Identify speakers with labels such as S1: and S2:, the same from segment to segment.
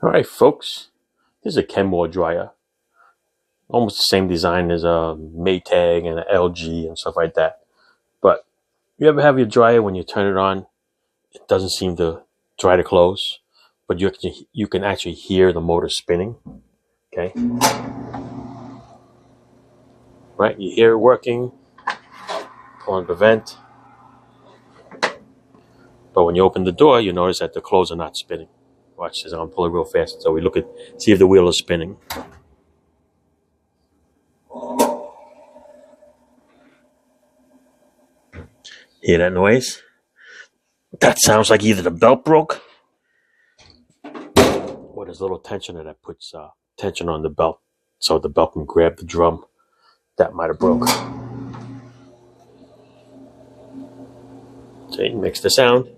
S1: All right, folks, this is a Kenmore dryer. Almost the same design as a Maytag and an LG and stuff like that. But you ever have your dryer, when you turn it on, it doesn't seem to dry the clothes, but you can actually hear the motor spinning. Okay, right? You hear it working, pulling the vent. But when you open the door, you notice that the clothes are not spinning. Watch this. I'm gonna pull it real fast so we see if the wheel is spinning. Hear that noise? That sounds like either the belt broke or there's a little tensioner that puts tension on the belt so the belt can grab the drum. That might have broke. See, it makes the sound.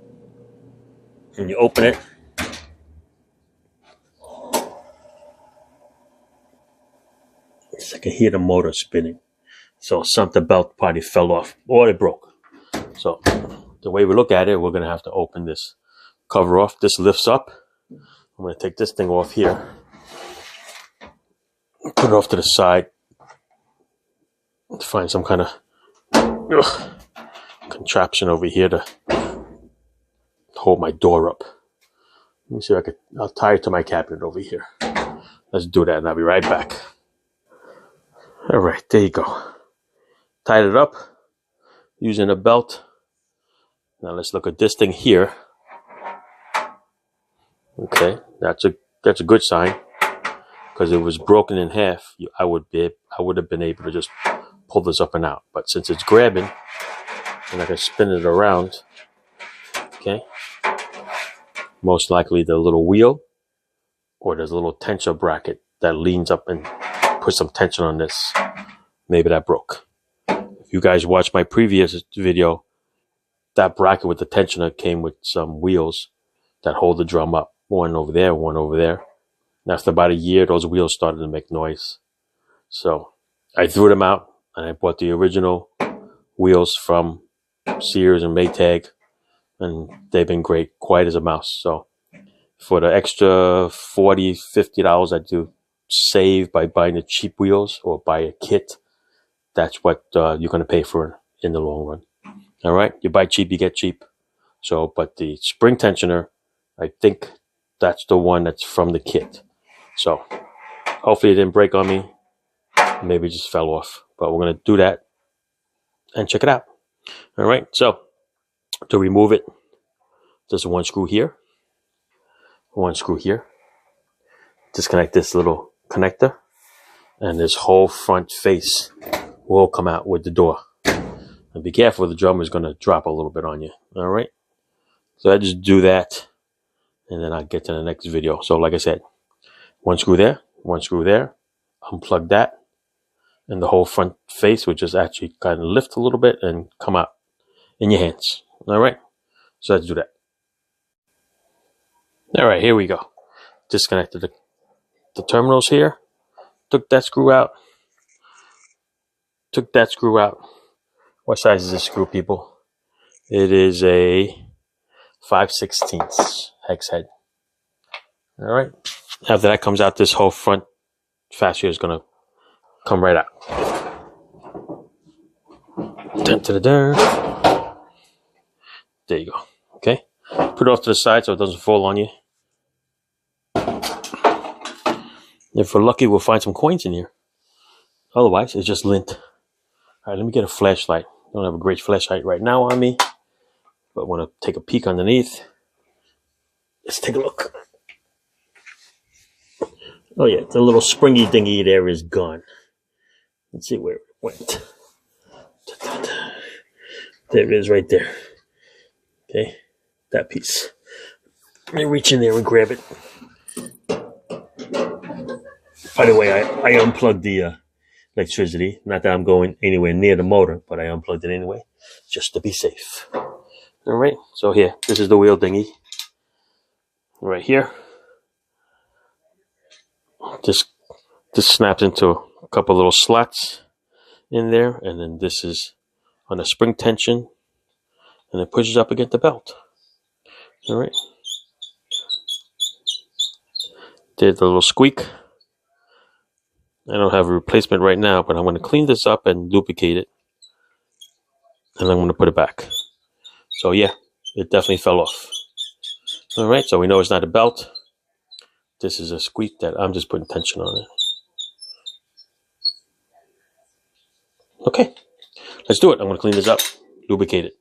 S1: And you open it. I can hear the motor spinning. So the belt probably fell off or it broke. So the way we look at it, we're going to have to open this cover off. This lifts up. I'm going to take this thing off here. Put it off to the side. To find some kind of contraption over here to hold my door up. Let me see if I'll tie it to my cabinet over here. Let's do that and I'll be right back. All right, there you go. Tied it up using a belt. Now let's look at this thing here. Okay, that's a good sign, because if it was broken in half, I would have been able to just pull this up and out. But since it's grabbing, and I can spin it around, okay, most likely the little wheel or there's a little tension bracket that leans up and puts some tension on this. Maybe that broke. If you guys watched my previous video, that bracket with the tensioner came with some wheels that hold the drum up. One over there, one over there. And after about a year, those wheels started to make noise. So I threw them out and I bought the original wheels from Sears and Maytag, and they've been great, quiet as a mouse. So for the extra $40, $50 I do save by buying the cheap wheels or buy a kit, that's what you're going to pay for in the long run. All right, you buy cheap, you get cheap. So, but the spring tensioner, I think that's the one that's from the kit. So hopefully it didn't break on me. Maybe it just fell off. But we're going to do that and check it out. All right, so to remove it, there's one screw here, one screw here. Disconnect this little connector, and this whole front face will come out with the door. And be careful, the drum is going to drop a little bit on you. All right, so I just do that, and then I'll get to the next video. So like I said, one screw there, unplug that, and the whole front face will just actually kind of lift a little bit and come out in your hands. All right, so let's do that. All right, here we go. Disconnected the terminals here. Took that screw out. What size is this screw, people? It is a 5/16 hex head. All right. After that comes out, this whole front fascia is going to come right out. There you go. Okay. Put it off to the side so it doesn't fall on you. If we're lucky, we'll find some coins in here. Otherwise, it's just lint. All right, let me get a flashlight. I don't have a great flashlight right now on me, but I want to take a peek underneath. Let's take a look. Oh yeah, the little springy dingy there is gone. Let's see where it went. There it is right there. Okay, that piece. Let me reach in there and grab it. By the way, I unplugged the electricity. Not that I'm going anywhere near the motor, but I unplugged it anyway, just to be safe. All right, so here, this is the wheel dinghy. Right here. This snaps into a couple little slots in there, and then this is on a spring tension, and it pushes up against the belt. All right. did the little squeak. I don't have a replacement right now, but I'm going to clean this up and lubricate it. And I'm going to put it back. So yeah, it definitely fell off. All right, so we know it's not a belt. This is a squeak that I'm just putting tension on it. Okay, let's do it. I'm going to clean this up, lubricate it,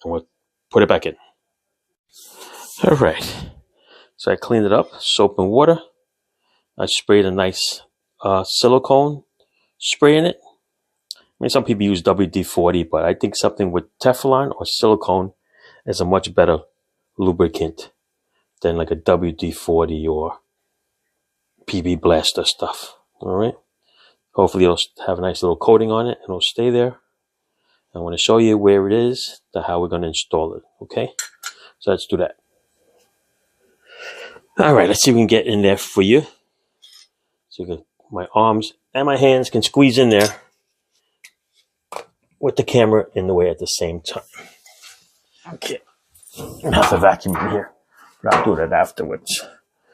S1: and we'll put it back in. All right, so I cleaned it up, soap and water. I sprayed a nice silicone spray in it. I mean, some people use WD-40, but I think something with Teflon or silicone is a much better lubricant than like a WD-40 or PB Blaster stuff. All right. Hopefully it'll have a nice little coating on it and it'll stay there. I want to show you where it is, how we're going to install it. Okay. So let's do that. All right. Let's see if we can get in there for you. So you can, my arms and my hands can squeeze in there with the camera in the way at the same time. Okay. I have to vacuum in here, but I'll do that afterwards.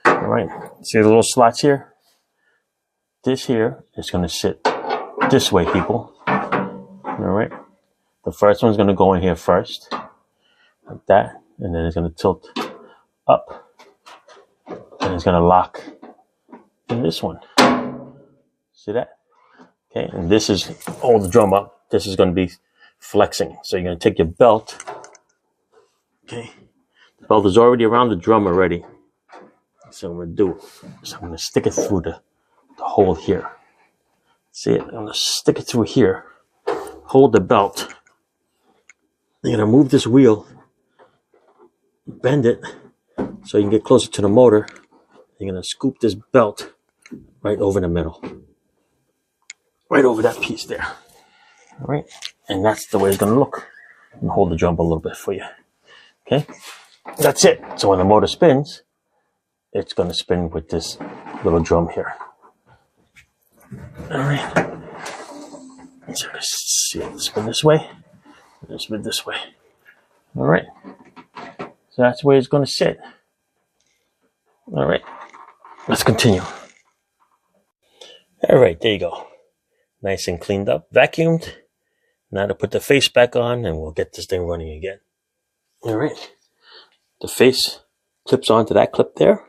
S1: All right. See the little slots here? This here is going to sit this way, people. All right. The first one's going to go in here first, like that, and then it's going to tilt up, and it's going to lock in this one. See that? Okay. And this is, hold the drum up. This is going to be flexing. So you're going to take your belt. Okay. The belt is already around the drum already. So I'm going to do is I'm going to stick it through the hole here. See it? I'm going to stick it through here. Hold the belt. You're going to move this wheel. Bend it so you can get closer to the motor. You're going to scoop this belt right over the middle. Right over that piece there. All right. And that's the way it's going to look. And hold the drum a little bit for you. Okay. That's it. So when the motor spins, it's going to spin with this little drum here. All right. So let's see it spin this way. And spin this way. All right. So that's where it's going to sit. All right. Let's continue. All right. There you go. Nice and cleaned up. Vacuumed. Now to put the face back on and we'll get this thing running again. All right. The face clips onto that clip there.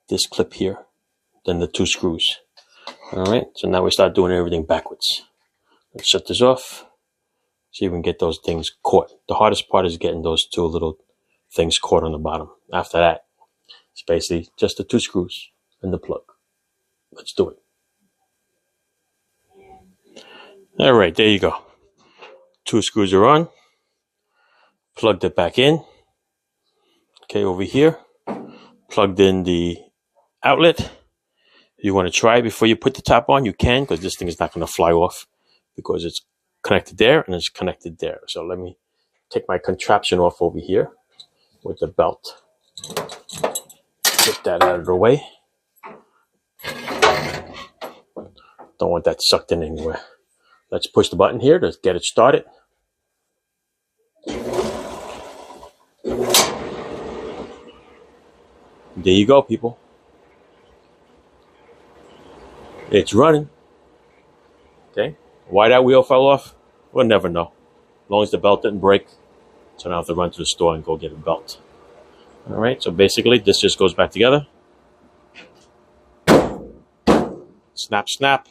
S1: This clip here. Then the two screws. All right. So now we start doing everything backwards. Let's shut this off. See if we can get those things caught. The hardest part is getting those two little things caught on the bottom. After that, it's basically just the two screws and the plug. Let's do it. All right. There you go. Two screws are on. Plugged it back in. Okay, over here. Plugged in the outlet. You want to try before you put the top on, you can, because this thing is not going to fly off because it's connected there and it's connected there. So let me take my contraption off over here with the belt. Get that out of the way. Don't want that sucked in anywhere. Let's push the button here to get it started. There you go, people. It's running. Okay. Why that wheel fell off? We'll never know. As long as the belt didn't break. So I don't have to run to the store and go get a belt. All right. So basically, this just goes back together. Snap, snap.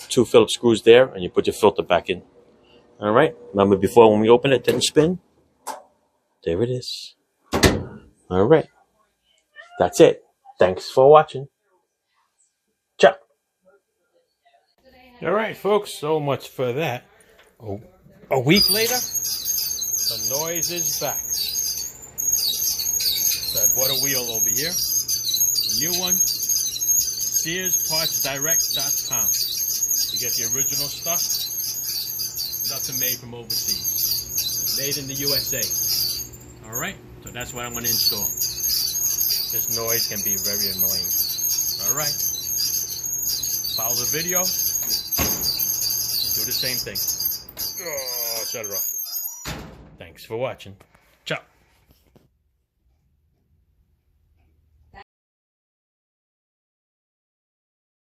S1: Two Phillips screws there, and you put your filter back in. All right. Remember before when we opened it, it didn't spin? There it is. All right. That's it. Thanks for watching. Ciao. All right, folks. So much for that. Oh, a week later, the noise is back. So I bought a wheel over here. A new one. SearsPartsDirect.com. You get the original stuff. Nothing made from overseas. Made in the USA. All right. So that's what I'm going to install. This noise can be very annoying. All right. Follow the video. Do the same thing. Oh, shut it off. Thanks for watching.